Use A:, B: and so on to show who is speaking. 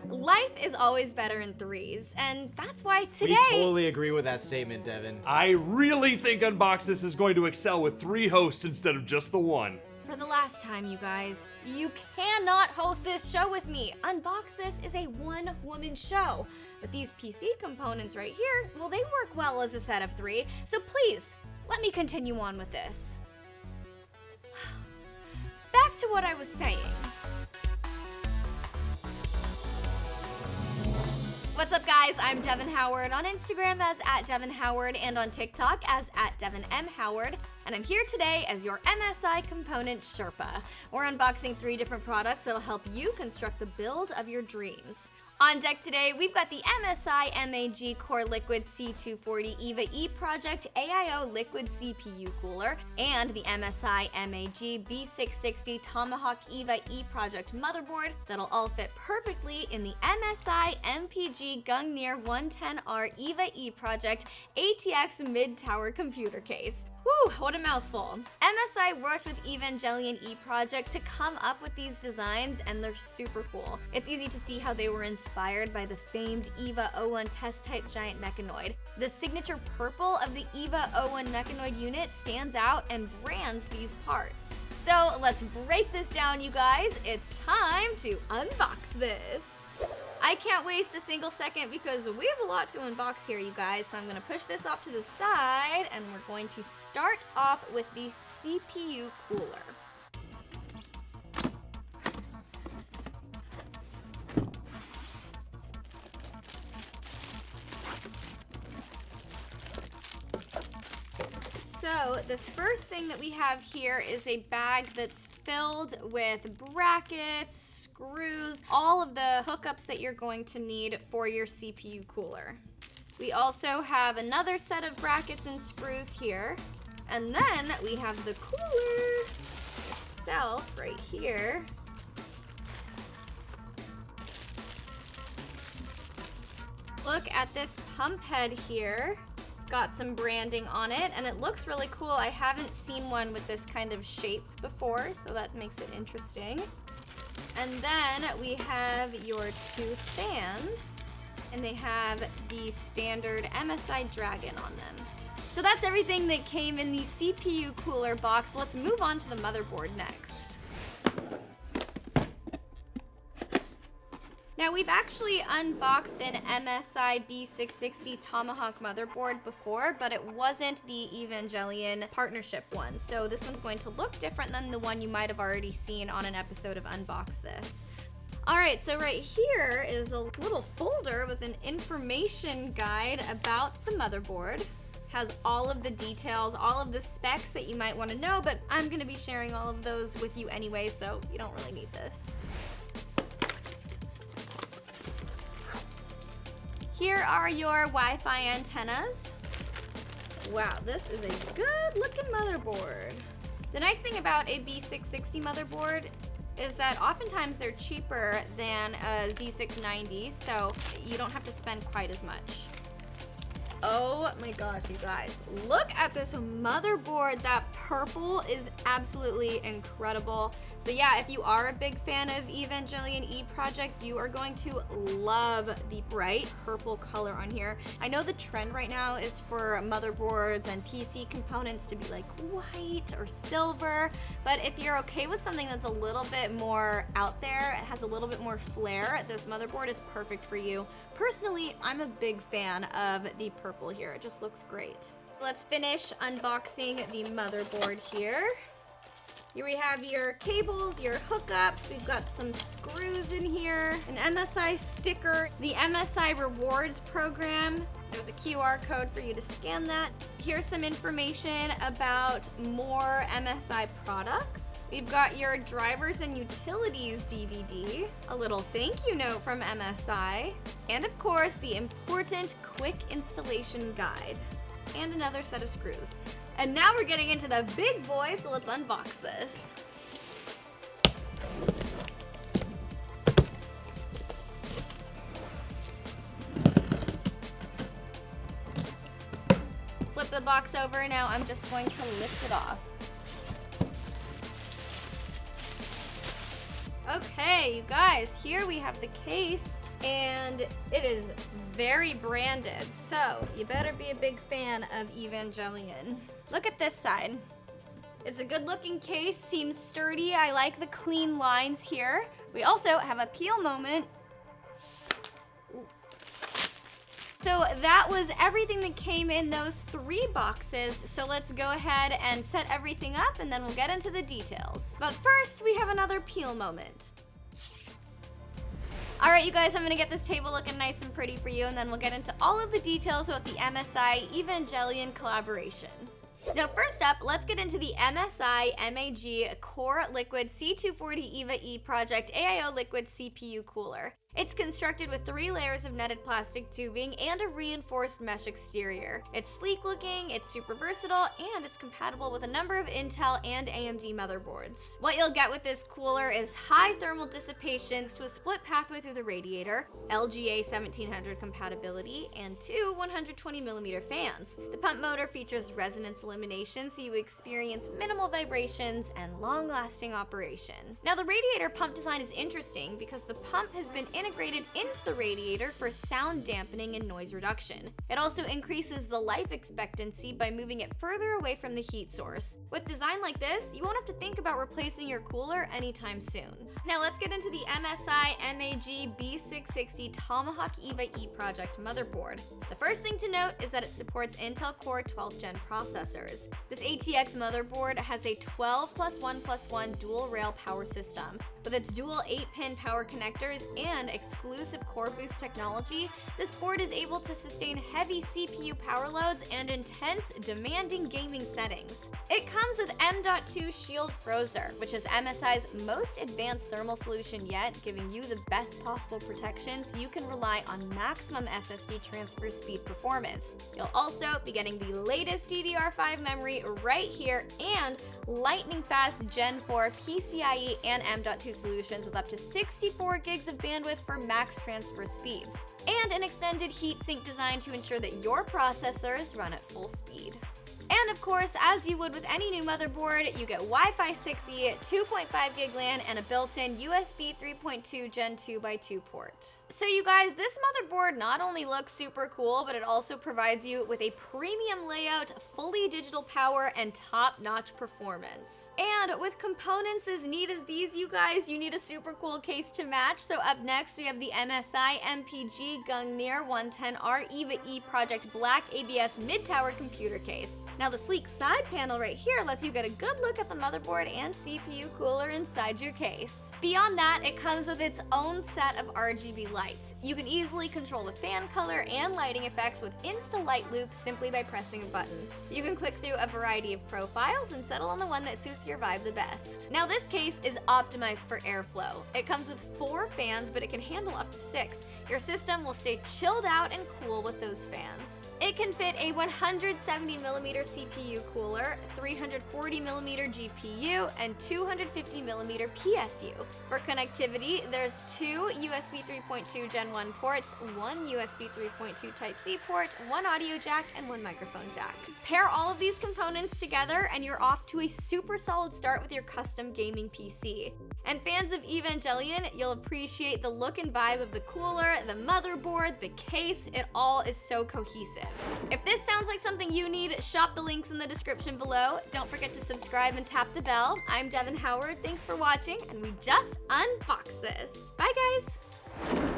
A: Life is always better in threes, and that's why today...
B: We totally agree with that statement, Devin.
C: I really think Unbox This is going to excel with 3 hosts instead of just the one.
A: For the last time, you guys, you cannot host this show with me. Unbox This is a one-woman show. But these PC components right here, well, they work well as a set of 3, so please, let me continue on with this. Back to what I was saying. What's up, guys? I'm Devin Howard on Instagram as @DevinHoward and on TikTok as @DevinMHoward. And I'm here today as your MSI Component Sherpa. We're unboxing 3 different products that'll help you construct the build of your dreams. On deck today, we've got the MSI MAG Core Liquid C240 EVA E Project AIO Liquid CPU Cooler and the MSI MAG B660 TOMAHAWK EVA E Project Motherboard that'll all fit perfectly in the MSI MPG Gungnir 110R EVA E Project ATX Mid Tower computer case. Whew, what a mouthful. MSI worked with Evangelion E Project to come up with these designs, and they're super cool. It's easy to see how they were inspired by the famed EVA 01 test type giant mechanoid. The signature purple of the EVA 01 mechanoid unit stands out and brands these parts. So let's break this down, you guys. It's time to unbox this. I can't waste a single second because we have a lot to unbox here, you guys, so I'm going to push this off to the side and we're going to start off with the CPU cooler. So the first thing that we have here is a bag that's filled with brackets, screws, all of the hookups that you're going to need for your CPU cooler. We also have another set of brackets and screws here. And then we have the cooler itself right here. Look at this pump head here. It's got some branding on it and it looks really cool. I haven't seen one with this kind of shape before, so that makes it interesting. And then we have your 2 fans, and they have the standard MSI Dragon on them. So that's everything that came in the CPU cooler box. Let's move on to the motherboard next. Now, we've actually unboxed an MSI B660 TOMAHAWK motherboard before, but it wasn't the Evangelion partnership one. So this one's going to look different than the one you might have already seen on an episode of Unbox This. All right, so right here is a little folder with an information guide about the motherboard. Has all of the details, all of the specs that you might want to know, but I'm going to be sharing all of those with you anyway, so you don't really need this. Here are your Wi-Fi antennas. Wow, this is a good looking motherboard. The nice thing about a B660 motherboard is that oftentimes they're cheaper than a Z690, so you don't have to spend quite as much. Oh my gosh, you guys, look at this motherboard. That purple is absolutely incredible. So yeah, if you are a big fan of Evangelion E Project, you are going to love the bright purple color on here. I know the trend right now is for motherboards and PC components to be like white or silver, but if you're okay with something that's a little bit more out there, it has a little bit more flair, this motherboard is perfect for you. Personally, I'm a big fan of the purple here. It just looks great. Let's finish unboxing the motherboard here. Here we have your cables, your hookups. We've got some screws in here, an MSI sticker, the MSI Rewards program. There's a QR code for you to scan that. Here's some information about more MSI products. We've got your drivers and utilities DVD, a little thank you note from MSI, and of course the important quick installation guide, and another set of screws. And now we're getting into the big boy, so let's unbox this. Flip the box over. Now I'm just going to lift it off. Okay, you guys, here we have the case, and it is very branded, so you better be a big fan of Evangelion. Look at this side. It's a good looking case, seems sturdy. I like the clean lines here. We also have a peel moment. So that was everything that came in those 3 boxes. So let's go ahead and set everything up and then we'll get into the details. But first, we have another peel moment. All right, you guys, I'm gonna get this table looking nice and pretty for you, and then we'll get into all of the details about the MSI Evangelion collaboration. Now, first up, let's get into the MSI MAG Core Liquid C240 EVA E Project AIO Liquid CPU Cooler. It's constructed with 3 layers of netted plastic tubing and a reinforced mesh exterior. It's sleek looking, it's super versatile, and it's compatible with a number of Intel and AMD motherboards. What you'll get with this cooler is high thermal dissipation to a split pathway through the radiator, LGA 1700 compatibility, and 2 120mm fans. The pump motor features resonance elimination, so you experience minimal vibrations and long-lasting operation. Now, the radiator pump design is interesting because the pump has been integrated into the radiator for sound dampening and noise reduction. It also increases the life expectancy by moving it further away from the heat source. With design like this, you won't have to think about replacing your cooler anytime soon. Now let's get into the MSI MAG B660 TOMAHAWK EVA E Project motherboard. The first thing to note is that it supports Intel Core 12th Gen processors. This ATX motherboard has a 12+1+1 dual rail power system. With its dual 8-pin power connectors and exclusive core boost technology, this board is able to sustain heavy CPU power loads and intense, demanding gaming settings. It comes with M.2 Shield Frozer, which is MSI's most advanced thermal solution yet, giving you the best possible protection so you can rely on maximum SSD transfer speed performance. You'll also be getting the latest DDR5 memory right here and lightning fast Gen 4 PCIe and M.2 solutions with up to 64 gigs of bandwidth for max transfer speeds, and an extended heatsink design to ensure that your processors run at full speed. And of course, as you would with any new motherboard, you get Wi-Fi 6E, 2.5 gig LAN, and a built-in USB 3.2 Gen 2x2 port. So you guys, this motherboard not only looks super cool, but it also provides you with a premium layout, fully digital power, and top-notch performance. And with components as neat as these, you guys, you need a super cool case to match. So up next, we have the MSI MPG Gungnir 110R EVA E Project Black ABS mid-tower computer case. Now the sleek side panel right here lets you get a good look at the motherboard and CPU cooler inside your case. Beyond that, it comes with its own set of RGB lights. You can easily control the fan color and lighting effects with Insta-Light Loop simply by pressing a button. You can click through a variety of profiles and settle on the one that suits your vibe the best. Now this case is optimized for airflow. It comes with 4 fans, but it can handle up to 6. Your system will stay chilled out and cool with those fans. It can fit a 170mm CPU cooler, 340mm GPU, and 250mm PSU. For connectivity, there's 2 USB 3.2 Gen 1 ports, 1 USB 3.2 Type-C port, 1 audio jack, and 1 microphone jack. Pair all of these components together and you're off to a super solid start with your custom gaming PC. And fans of Evangelion, you'll appreciate the look and vibe of the cooler, the motherboard, the case. It all is so cohesive. If this sounds like something you need, shop the links in the description below. Don't forget to subscribe and tap the bell. I'm Devin Howard. Thanks for watching, and we just unboxed this. Bye, guys.